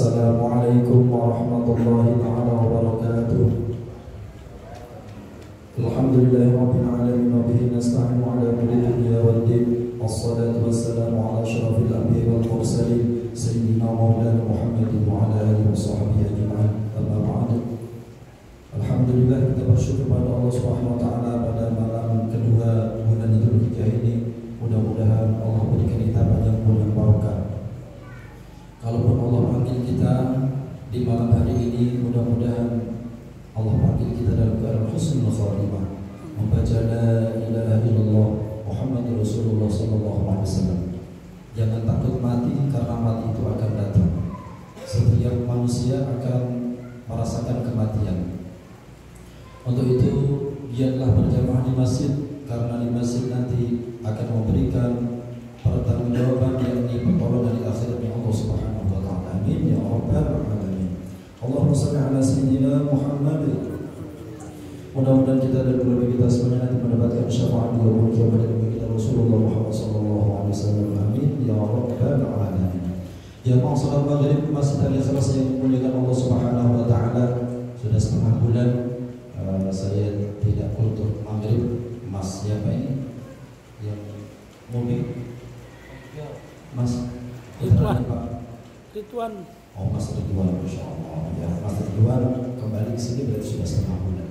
Assalamualaikum warahmatullahi wabarakatuh. Alhamdulillahirabbil alamin wa bihi nasta'inu ala umuri dunya waddin. Wassalatu wassalamu ala asyrafil anbiya'i wal mursalin sayyidina maulana Muhammadin wa ala alihi washabbihi ajma'in. Amma ba'd. Alhamdulillah, kita bersyukur pada Allah Subhanahu wa taala pada malam kedua bulan Dzulhijjah ini. Mudah-mudahan Allah berikan kita banyak bulan barokah. Kalaupun Allah panggil kita di malam hari ini, mudah-mudahan Allah panggil kita dalam keadaan husnul khatimah, membaca la ilaha illallah Muhammadur Rasulullah sallallahu alaihi wasallam. Jangan takut mati, karena mati itu akan datang. Setiap manusia akan merasakan kematian. Untuk itu giatlah berjamaah di masjid, karena di masjid nanti akan memberikan pertanggungjawaban yakni pertolongan dari akhiratnya Allah Subhanahu wa taala. Amin ya rabbal alamin. Allahumma shalli ala sayyidina Muhammad. Mudah-mudahan kita dan keluarga kita semuanya nanti mendapatkan syafaat di yaumul qiyamah dari Nabi kita Rasulullah Muhammad sallallahu alaihi wasallam. Amin ya rabbal alamin. Ya mau salat maghrib Masjid Al-Ikhlas yang dimuliakan Allah Subhanahu wa taala, sudah setengah bulan saya tidak kultur maghrib. Mas siapa ini yang mudik? Mas Ridwan. Ridwan. Oh, Mas Ridwan, insyaallah. Ya, Mas Ridwan kembali ke sini berarti sudah setengah bulan.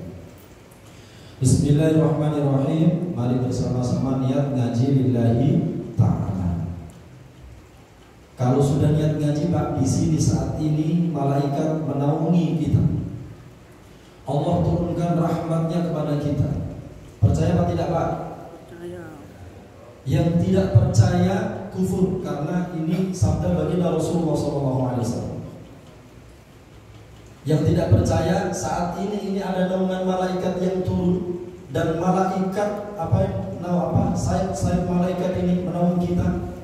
Bismillahirrahmanirrahim. Mari bersama-sama niat ngaji lillahi ta'ala. Kalau sudah niat ngaji, Pak, di sini saat ini malaikat menaungi kita. Allah turunkan rahmatnya kepada kita. Percaya apa tidak, Pak? Percaya. Yang tidak percaya kufur, karena ini sabda baginda Rasulullah SAW. Yang tidak percaya saat ini ada naungan malaikat yang turun, dan malaikat sayap malaikat ini menaungi kita.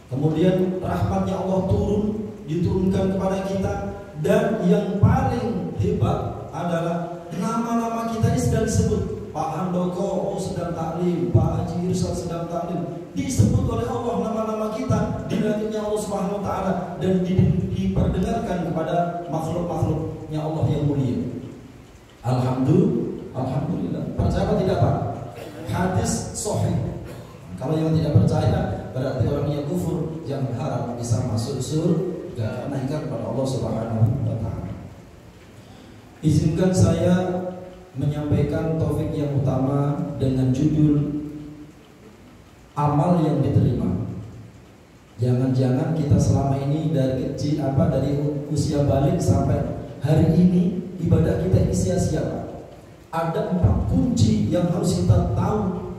Kemudian rahmatnya Allah diturunkan kepada kita, dan yang paling hebat adalah nama-nama kita ini sedang disebut. Pak Handoko sedang taklim, Pak Haji Irsal sedang taklim, disebut oleh Allah nama-nama kita di langitnya Allah Subhanahu wa taala, dan diperdengarkan kepada makhluk-makhluknya Allah yang mulia. Alhamdulillah. Percaya apa tidak, Pak? Hadis sahih. Kalau yang tidak percaya berarti orang yang kufur, yang harap bisa masuk surga karena ingkar kepada Allah Subhanahu wa taala. Izinkan saya menyampaikan topik yang utama dengan judul amal yang diterima. Jangan-jangan kita selama ini dari kecil dari usia balik sampai hari ini ibadah kita ini sia-sia. Ada 4 kunci yang harus kita tahu,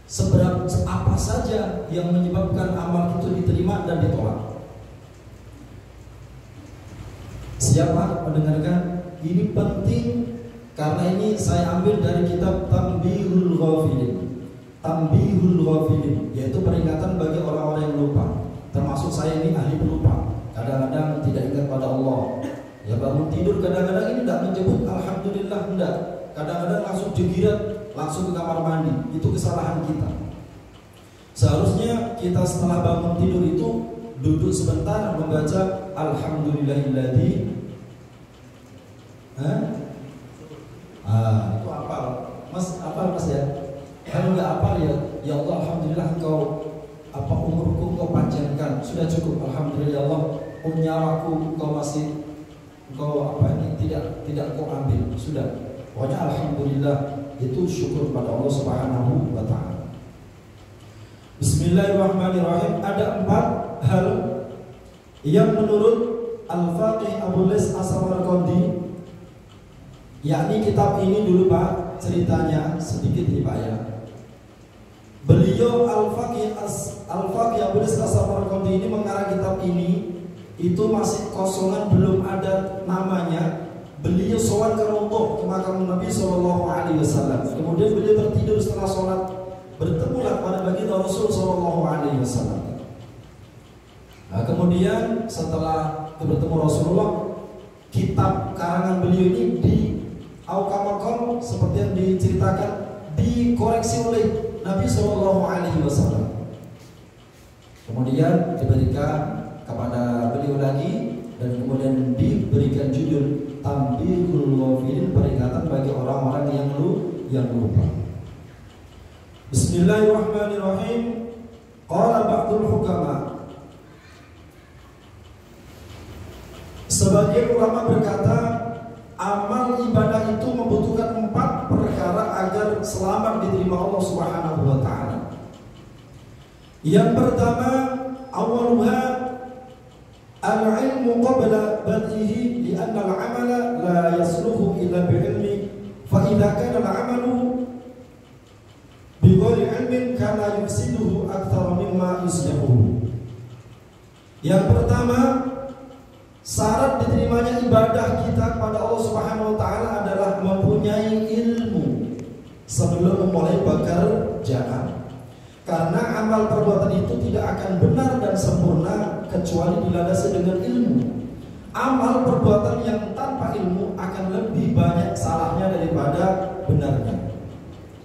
seberapa apa saja yang menyebabkan amal itu diterima dan ditolak. Siapa mendengarkan? Ini penting. Karena ini saya ambil dari kitab Tanbihul Ghafilin. Tanbihul Ghafilin, yaitu peringatan bagi orang-orang yang lupa. Termasuk saya ini ahli pelupa. Kadang-kadang tidak ingat pada Allah. Ya bangun tidur kadang-kadang ini tidak menyebut alhamdulillah, tidak. Kadang-kadang langsung digirat, langsung ke kamar mandi. Itu kesalahan kita. Seharusnya kita setelah bangun tidur itu duduk sebentar membaca alhamdulillahilladzi. Itu apal, Mas, apal Mas ya. Kalau nggak apal ya Allah, alhamdulillah engkau umurku engkau panjangkan, sudah cukup. Alhamdulillah Allah, nyawaku engkau masih tidak kau ambil, sudah. Pokoknya alhamdulillah, itu syukur pada Allah Subhanahu wa taala. Bismillahirrahmanirrahim. Ada 4 hal yang menurut Al-Faqih Abu Lis As-Samarqandi, yakni kitab ini dulu, Pak, ceritanya sedikit nih, Pak, ya. Beliau Al-Faqih Abu Lis As-Samarqandi ini mengarang kitab ini, itu masih kosongan, belum ada namanya. Beliau sholat ke Raudhah, ke makam Nabi Sallallahu Alaihi Wasallam. Kemudian beliau tertidur setelah sholat, bertemulah pada baginda Rasul Sallallahu Alaihi Wasallam. Nah, kemudian setelah bertemu Rasulullah, kitab karangan beliau ini di Aukamakon seperti yang diceritakan dikoreksi oleh Nabi Sallallahu Alaihi Wasallam. Kemudian diberikan kepada beliau lagi dan kemudian diberikan judul Tanbihul Ghafilin, peringatan bagi orang-orang yang lupa. Bismillahirrahmanirrahim. Qala ba'dul hukama, sebagian ulama berkata, amal ibadah itu membutuhkan 4 perkara agar selamat diterima Allah Subhanahu wa taala. Yang pertama, awaluha al-ilmu qabla bad'ihi, li'anna al-'amala la yasluhu illa bi'ilmi, fa idza kana al-'amalu bighairi 'ilmin kana yufsiduhu aktsara mimma yuslihuhu. Yang pertama, syarat diterimanya ibadah kita kepada Allah Subhanahu wa taala adalah mempunyai ilmu sebelum memulai pekerjaan. Karena amal perbuatan itu tidak akan benar dan sempurna kecuali dilandasi dengan ilmu. Amal perbuatan yang tanpa ilmu akan lebih banyak salahnya daripada benarnya.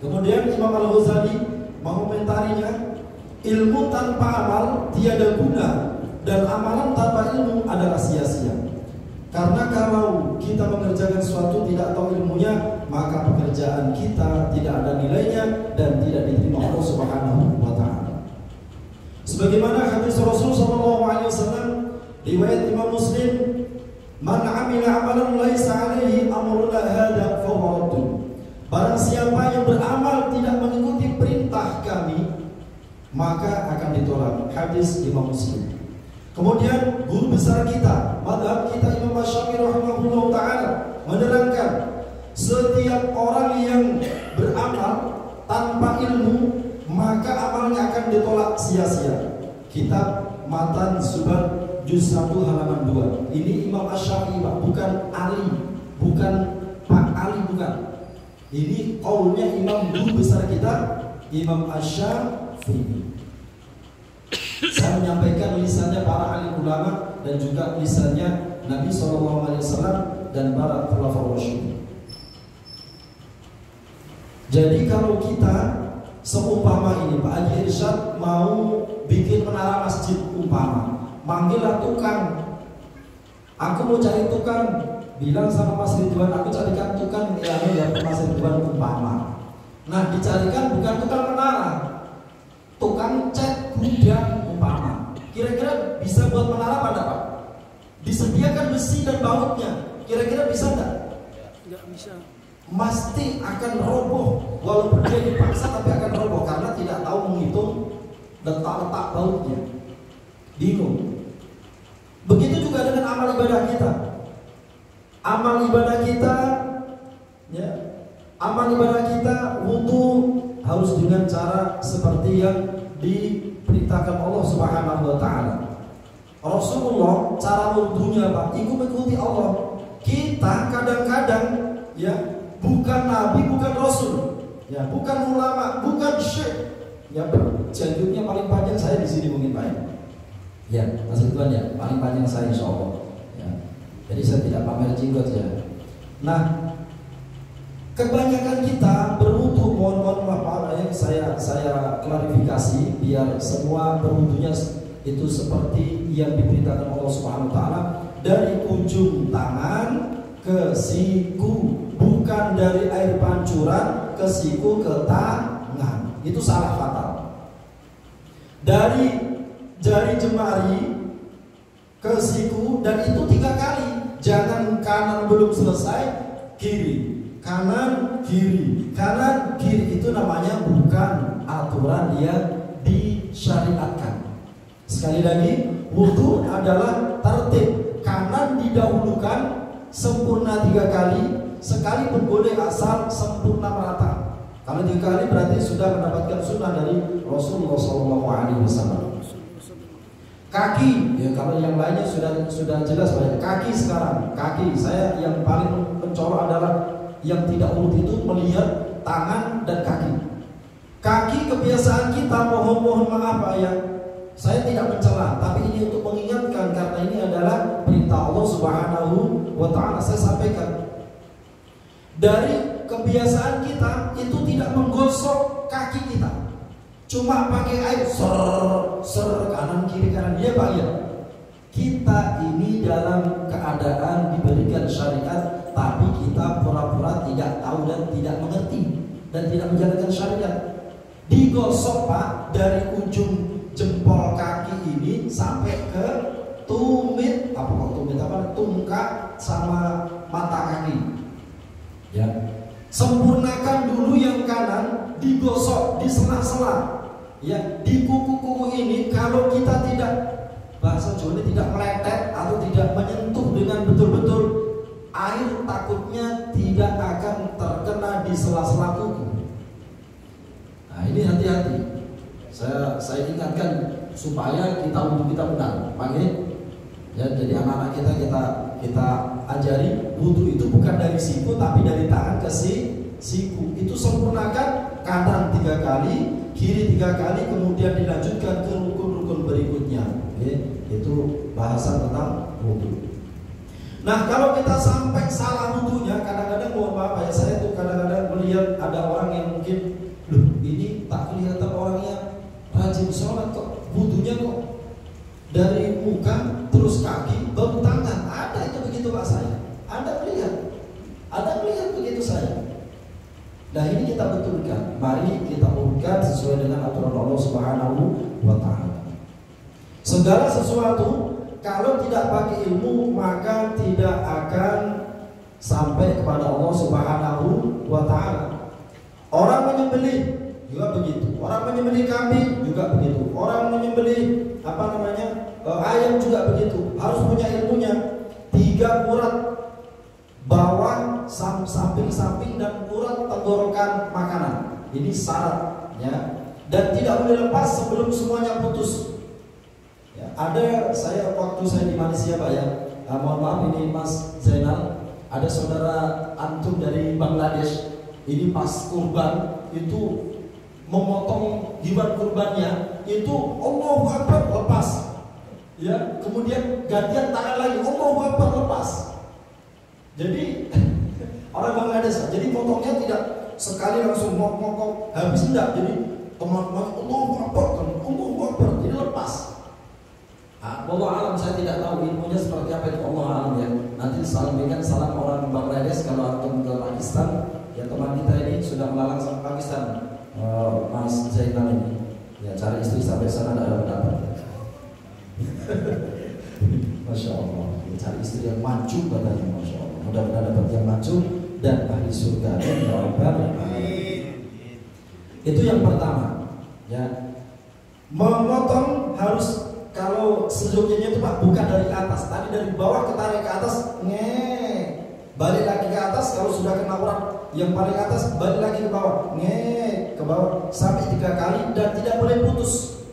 Kemudian Imam Al-Ghazali mengomentarinya, ilmu tanpa amal tiada guna, dan amalan tanpa ilmu adalah sia-sia. Karena kalau kita mengerjakan sesuatu tidak tahu ilmunya, maka pekerjaan kita tidak ada nilainya dan tidak diterima Allah Subhanahu wa taala. Sebagaimana hadis Rasul sallallahu alaihi wasallam riwayat Imam Muslim, "Man 'amila 'amalan laisa 'alaihi amruna hadza fa huwa raddun." Barang siapa yang beramal tidak mengikuti perintah kami, maka akan ditolak. Hadis Imam Muslim. Kemudian guru besar kita, madhab kita Imam Asy-Syafi'i rahimahullah ta'ala menerangkan, setiap orang yang beramal tanpa ilmu maka amalnya akan ditolak sia-sia. Kitab Matan Zubat juz 1 halaman 2. Ini Imam Asy-Syafi'i, bukan Ali, bukan Pak Ali, bukan. Ini qaulnya Imam guru besar kita Imam Asy-Syafi'i. Saya menyampaikan lisannya para alim ulama dan juga lisannya Nabi SAW dan para khulafaur rasyidin. Jadi kalau kita seumpama ini Pak Haji Irsyad mau bikin menara masjid umpama, manggillah tukang. Aku mau cari tukang, bilang sama Mas Ridwan, aku carikan tukang yang Mas Ridwan umpama. Nah, dicarikan bukan tukang menara, tukang cat gudang umpama. Kira-kira bisa buat menara pada Pak? Disediakan besi dan bautnya, kira-kira bisa enggak? Enggak bisa. Pasti akan roboh, walaupun dia dipaksa tapi akan roboh karena tidak tahu menghitung letak-letak bautnya. Bingung. Begitu juga dengan amal ibadah kita. Amal ibadah kita, ya, amal ibadah kita wudu harus dengan cara seperti yang diperintahkan Allah Subhanahu wa taala. Rasulullah cara wudunya Pak, ikuti Allah. Kita kadang-kadang ya bukan nabi, bukan rasul, ya bukan ulama, bukan syekh. Ya janggutnya paling panjang saya di sini mungkin Pak. Ya, Mas Ridwan ya, paling panjang saya insyaallah. Ya. Jadi saya tidak pamer jenggot ya. Nah, kebanyakan kita berwudu, mohon maaf ya, saya klarifikasi biar semua berwudunya itu seperti yang diperintahkan Allah Subhanahu wa taala, dari ujung tangan ke siku, bukan dari air pancuran ke siku ke tangan. Itu salah fatal. Dari jari jemari ke siku, dan itu 3 kali. Jangan kanan belum selesai, kiri, kanan, kiri, kanan, kiri. Itu namanya bukan aturan yang disyariatkan. Sekali lagi, wudu adalah tertib. Kanan didahulukan sempurna 3 kali, sekali pun boleh asal sempurna merata. Kalau 3 kali berarti sudah mendapatkan sunnah dari Rasulullah SAW. Kaki, ya kalau yang lainnya sudah jelas banyak. Kaki sekarang, kaki saya yang paling mencolok adalah yang tidak urut itu melihat tangan dan kaki. Kaki kebiasaan kita, mohon maaf Pak ya, saya tidak mencela, tapi ini untuk mengingatkan karena ini adalah perintah Allah Subhanahu wa taala. Saya sampaikan, dari kebiasaan kita itu tidak menggosok kaki kita, cuma pakai air ser kanan kiri kanan, ya Pak ya. Kita ini dalam keadaan diberikan syariat, tapi kita pura-pura tidak tahu dan tidak mengerti dan tidak menjalankan syariat. Digosok Pak, dari ujung jempol kaki ini sampai ke tumit, tungkak sama mata kaki. Ya. Sempurnakan dulu yang kanan, digosok di sela-sela. Ya, di kuku-kuku ini kalau kita tidak, bahasa Jawa ini, tidak meletet atau tidak menyentuh dengan betul-betul, air takutnya tidak akan terkena di sela-sela kuku. Nah, ini hati-hati. Saya ingatkan supaya wudhu kita benar. Panggil. Ya, jadi anak-anak kita ajari wudhu itu bukan dari siku tapi dari tangan ke siku. Itu sempurnakan kanan 3 kali, kiri 3 kali, kemudian dilanjutkan ke rukun-rukun berikutnya. Oke, itu bahasan tentang wudhu. Nah, kalau kita sampai salah wudhunya, kadang-kadang mohon maaf ya, saya tuh kadang-kadang melihat ada orang yang mungkin, loh ini tak kelihatan orangnya rajin sholat kok, wudhunya kok dari muka terus kaki baru tangan. Ada itu begitu Pak saya. Anda melihat begitu saya. Nah, ini kita betulkan. Mari kita urutkan sesuai dengan aturan Allah Subhanahu wa taala. Segala sesuatu kalau tidak pakai ilmu maka tidak akan sampai kepada Allah Subhanahu wa taala. Orang menyembelih juga begitu. Orang menyembelih kambing juga begitu. Orang menyembelih ayam juga begitu. Harus punya ilmunya. 3 urat bawah, samping-samping, dan urat tenggorokan makanan. Ini syarat, ya. Dan tidak boleh lepas sebelum semuanya putus. Ya, saya waktu saya di Malaysia Pak ya. Mohon maaf ini Mas Zainal, ada saudara antum dari Bangladesh. Ini pas kurban itu memotong hewan kurbannya itu Allahu Akbar lepas. Ya, kemudian gantian tangan lagi Allahu Akbar lepas. Jadi orang Bangladesh, jadi potongnya tidak sekali langsung mokok habis, enggak. Jadi teman-teman Allahu Akbar, jadi lepas. Allah alam, saya tidak tahu ilmunya seperti apa itu, Allah alam ya. Nanti sampaikan salam orang Bangladesh kalau antum ke Pakistan. Ya, teman kita ini sudah melalang sampai Pakistan, Mas Zainal ini. Ya, cari istri sampai sana tidak ada pendapat. Masya Allah, ya, cari istri yang maju katanya, Masya Allah. Mudah-mudahan dapat yang maju dan ahli surga. Itu yang pertama. Ya, memotong harus, kalau sejoginya itu Pak bukan dari atas, tadi dari bawah ketarik ke atas, balik lagi ke atas. Kalau sudah kena urat yang paling atas, balik lagi ke bawah, ke bawah sampai 3 kali, dan tidak boleh putus.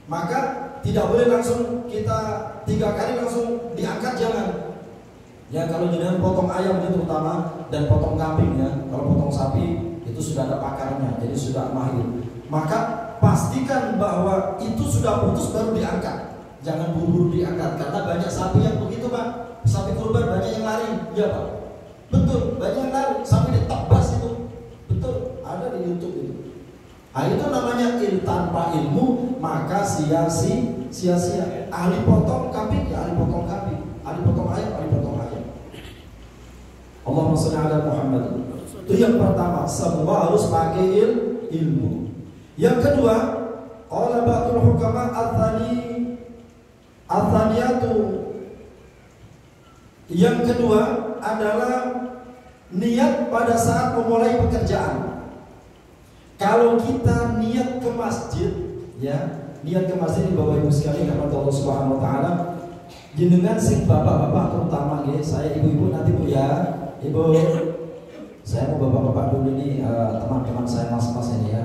Maka tidak boleh langsung kita 3 kali langsung diangkat, jangan. Ya, kalau jenengan potong ayam ini terutama dan potong kambing ya, kalau potong sapi itu sudah ada pakarnya, jadi sudah mahir. Maka pastikan bahwa itu sudah putus baru diangkat. Jangan buru-buru diangkat, karena banyak sapi yang begitu Pak. Sapi kurban banyak yang lari, ya Pak. Betul, banyak yang lari sampai ditebas itu. Betul, ada di YouTube itu. Nah, itu namanya tanpa ilmu maka sia-sia. Ahli potong kambing ya ahli potong kambing, ahli potong ayam ahli potong ayam. Allahumma shalli ala Muhammad. Itu yang pertama, semua harus pakai ilmu. Yang kedua, qala ba'dul hukama athaniyatu. Yang kedua adalah niat pada saat memulai pekerjaan. Kalau kita niat ke masjid, ya, niat ke masjid di Bapak Ibu sekalian karena Allah Subhanahu wa taala, jenengan sing bapak-bapak terutama nggih, saya ibu-ibu nanti Bu ya. Ibu, saya mau bapak-bapak dulu ini, teman-teman saya mas-mas ini ya.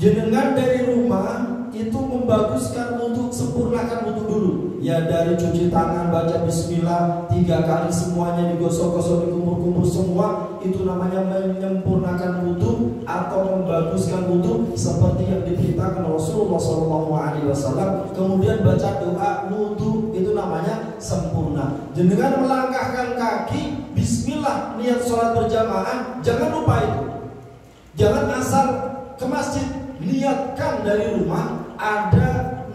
Jenengan dari rumah itu membaguskan untuk sempurnakan wudhu dulu. Ya, dari cuci tangan, baca bismillah 3 kali, semuanya digosok-gosok, dikumur-kumur semua. Itu namanya menyempurnakan wudhu atau membaguskan wudhu seperti yang diperintahkan Rasulullah SAW. Kemudian baca doa wudhu, itu namanya sempurna. Jenengan melangkahkan kaki, bismillah, niat sholat berjamaah, jangan lupa itu. Jangan asal ke masjid, niatkan dari rumah, ada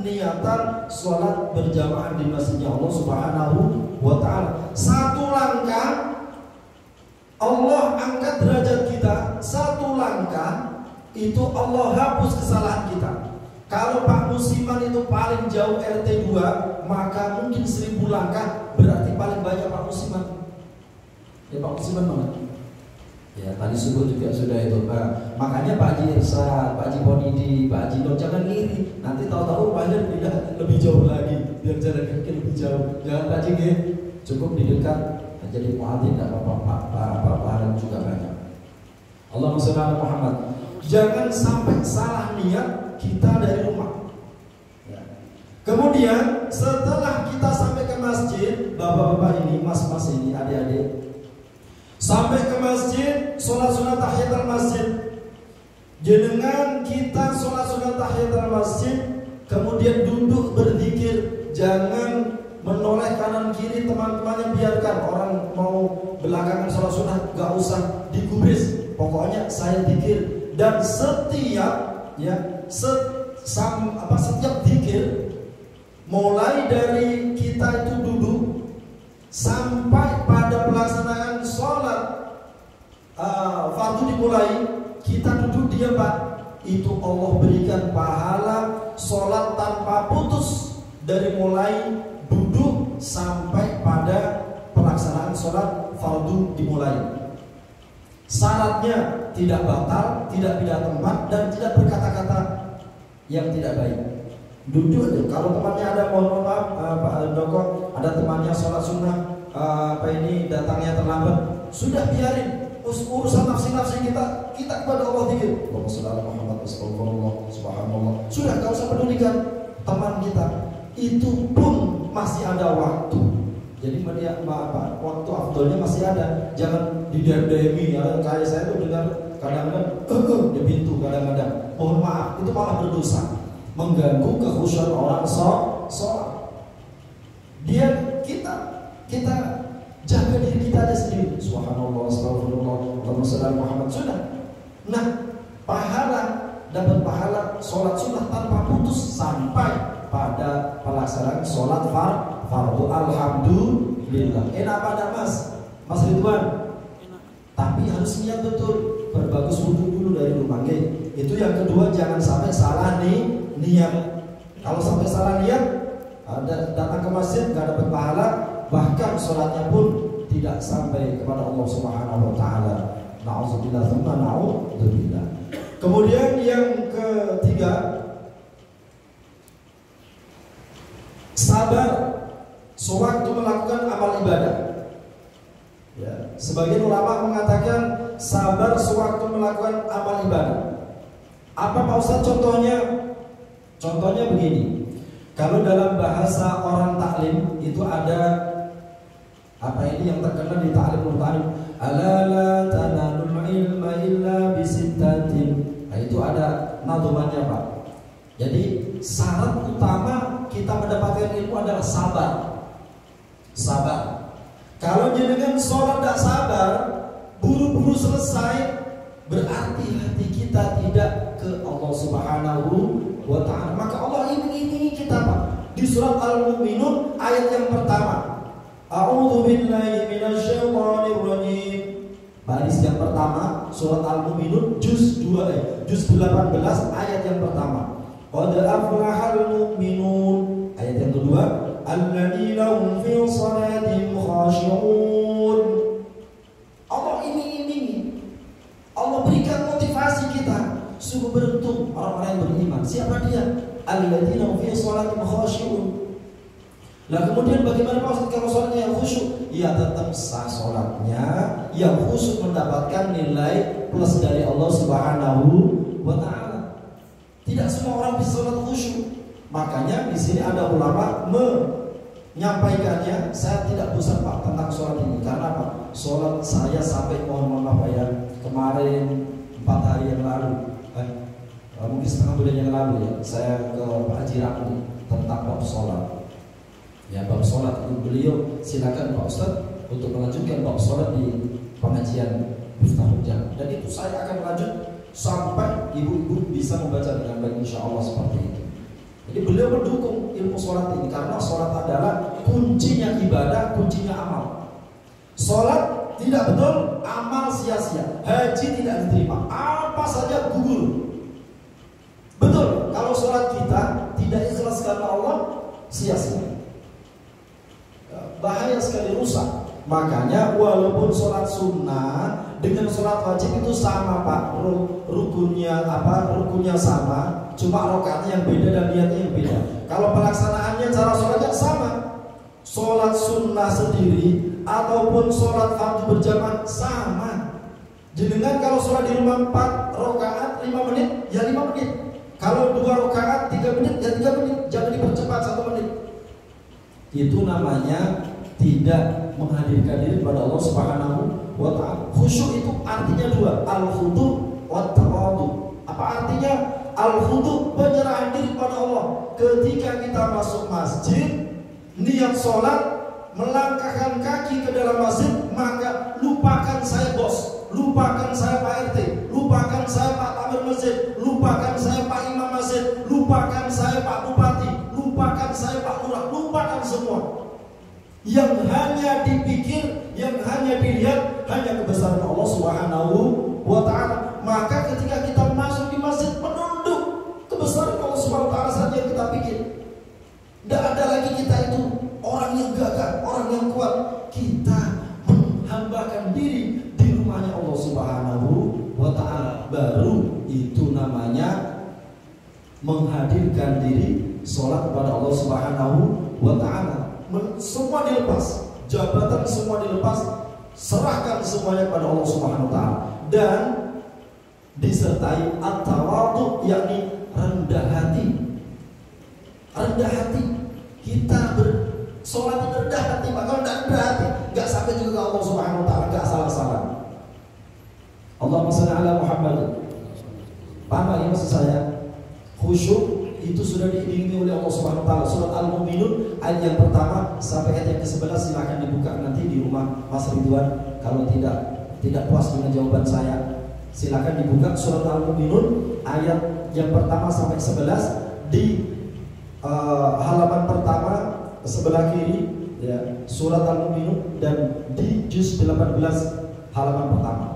niatan sholat berjamaah di masjidnya Allah Subhanahu wa ta'ala. Satu langkah Allah angkat derajat kita, satu langkah itu Allah hapus kesalahan kita. Kalau Pak Musiman itu paling jauh RT 2, maka mungkin 1000 langkah berarti paling banyak Pak Musiman. Ya Pak Musiman mana? Ya tadi subuh juga sudah itu Pak. Makanya Pak Haji Irsa, Pak Haji Ponidi, Pak Haji Nur jangan iri. Nanti tahu-tahu Pak Haji pindah lebih jauh lagi, biar jalan kaki lebih jauh. Jangan Pak Haji cukup di dekat. Jadi muadzin tidak apa-apa, pahala juga banyak. Allahumma shalli ala Muhammad. Jangan sampai salah niat kita dari rumah. Ya. Kemudian setelah kita sampai ke masjid, bapak-bapak ini, mas-mas ini, adik-adik, sampai ke masjid, sholat sunat tahiyatul masjid. Dengan kita sholat sunat tahiyatul masjid, kemudian duduk berzikir, jangan menoleh kanan kiri teman-temannya, biarkan orang mau belakangan sholat sunat, gak usah digubris. Pokoknya saya zikir. Dan setiap setiap zikir, mulai dari kita itu duduk sampai pada pelaksanaan sholat fardu dimulai, kita duduk diam Pak, itu Allah berikan pahala sholat tanpa putus dari mulai duduk sampai pada pelaksanaan sholat fardu dimulai. Syaratnya tidak batal, tidak pindah tempat, dan tidak berkata-kata yang tidak baik. Duduk aja. Kalau temannya ada, mohon maaf Pak Doko, ada temannya sholat sunnah datangnya terlambat, sudah biarin urusan nafsi kita kepada Allah dikit. Allahumma shalli ala Muhammad, astagfirullah, subhanallah. Sudah, gak usah pedulikan teman kita. Itu pun masih ada waktu. Jadi waktu afdolnya masih ada. Jangan diderdemi. Kayak saya tuh dengar kadang-kadang di pintu, kadang-kadang mohon maaf, itu malah berdosa, mengganggu kekhusyuan orang sholat. Kita jaga diri kita aja sendiri. Subhanallah, astagfirullah, Allahumma shalli ala Muhammad. Sudah. Nah, dapat pahala sholat sunnah tanpa putus sampai pada pelaksanaan sholat fardu. Alhamdulillah. Enak pada Mas Ridwan? Tapi harus niat betul, berbagus wudhu dulu dari rumah. Itu yang kedua, jangan sampai salah niat. Kalau sampai salah niat, datang ke masjid gak dapat pahala, bahkan sholatnya pun tidak sampai kepada Allah Subhanahu wa ta'ala. Na'udzubillah tsumma na'udzubillah. Kemudian yang ketiga, sabar sewaktu melakukan amal ibadah. Ya, sebagian ulama mengatakan sabar sewaktu melakukan amal ibadah. Apa Pak Ustaz contohnya? Contohnya begini. Kalau dalam bahasa orang taklim itu ada yang terkenal di taklim, ala la tanalul ilma illa bisittatin. Nah, itu ada nadzumannya Pak. Jadi syarat utama kita mendapatkan ilmu adalah sabar. Kalau jenengan sholat tidak sabar, buru-buru selesai, berarti hati kita tidak ke Allah Subhanahu wa ta'ala. Maka Allah ini kita Pak. Di surat Al-Mu'minun ayat yang pertama, A'udzu billahi minasyaitonir rajim. Baris yang pertama, surat Al-Mu'minun juz 18 ayat yang pertama. Qad aflahal mu'minun. Ayat yang kedua, alladzina hum fi shalatihim khashi'un. Allah ini Allah berikan motivasi kita. Sungguh beruntung orang-orang yang beriman. Siapa dia? Alladzina hum fi shalatihim khashi'un. Lah kemudian bagaimana Pak kalau sholatnya yang khusyuk? Ya tetap sah sholatnya, yang khusyuk mendapatkan nilai plus dari Allah Subhanahu wa ta'ala. Tidak semua orang bisa sholat khusyuk. Makanya di sini ada ulama menyampaikannya. Saya tidak bosan Pak tentang sholat ini. Karena apa? Sholat saya sampai mohon maaf ya, kemarin 4 hari yang lalu, mungkin setengah bulan yang lalu ya, saya ke Pak Haji Ramli tentang bab sholat. Ya, bab sholat itu beliau silakan Pak Ustaz untuk melanjutkan bab sholat di pengajian Miftahul Jannah. Dan itu saya akan lanjut sampai ibu-ibu bisa membaca dengan baik insya Allah seperti itu. Jadi beliau mendukung ilmu sholat ini karena sholat adalah kuncinya ibadah, kuncinya amal. Sholat tidak betul, amal sia-sia. Haji tidak diterima, apa saja gugur. Betul, kalau sholat kita tidak ikhlas karena Allah, sia-sia. Bahaya sekali, rusak. Makanya walaupun sholat sunnah dengan sholat wajib itu sama Pak, rukunnya sama, cuma rakaatnya yang beda dan niatnya yang beda. Kalau pelaksanaannya cara sholatnya sama, sholat sunnah sendiri ataupun sholat fardu berjamaah sama. Jenengan kalau sholat di rumah 4 rakaat 5 menit ya 5 menit. Kalau 2 rakaat 3 menit ya 3 menit, jangan dipercepat 1 menit. Itu namanya tidak menghadirkan diri kepada Allah Subhanahu wa ta'ala. Khusyuk itu artinya 2, al-khudu' wa tawadu. Apa artinya? Al-khudu' penyerahan diri kepada Allah. Ketika kita masuk masjid, niat sholat, melangkahkan kaki ke dalam masjid, maka lupakan saya bos, lupakan saya Pak RT, lupakan saya Pak Tamir Masjid, lupakan saya Pak Imam Masjid, lupakan saya Pak Bupati, lupakan saya Pak Lurah, lupakan semua. Yang hanya dipikir, yang hanya dilihat, hanya kebesaran Allah Subhanahu wa ta'ala. Maka ketika kita masuk di masjid, menunduk kebesaran Allah Subhanahu wa ta'ala saja yang kita pikir. Tidak ada lagi kita itu orang yang gagah, orang yang kuat. Kita menghambakan diri di rumahnya Allah Subhanahu wa ta'ala. Baru itu namanya menghadirkan diri sholat kepada Allah Subhanahu wa ta'ala. Semua dilepas, jabatan semua dilepas, serahkan semuanya kepada Allah Subhanahu wa ta'ala. Dan disertai at-tawadhu, yakni rendah hati. Rendah hati. Kita bersolat rendah hati, maka kalau tidak rendah hati, nggak sampai juga ke Allah Subhanahu wa ta'ala, nggak salah-salah. Allahumma shalli ala Muhammad. Paham lagi maksud saya? Khusyuk itu sudah diiringi oleh Allah Subhanahu wa ta'ala. Surat Al-Mu'minun ayat yang pertama sampai ayat yang ke-11 silahkan dibuka nanti di rumah Mas Ridwan. Kalau tidak puas dengan jawaban saya, silahkan dibuka surat Al-Mu'minun ayat yang pertama sampai 11 di halaman pertama sebelah kiri ya, surat Al-Mu'minun, dan di juz 18 halaman pertama.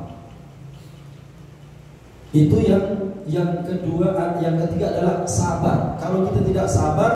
Itu yang kedua. Yang ketiga adalah sabar. Kalau kita tidak sabar,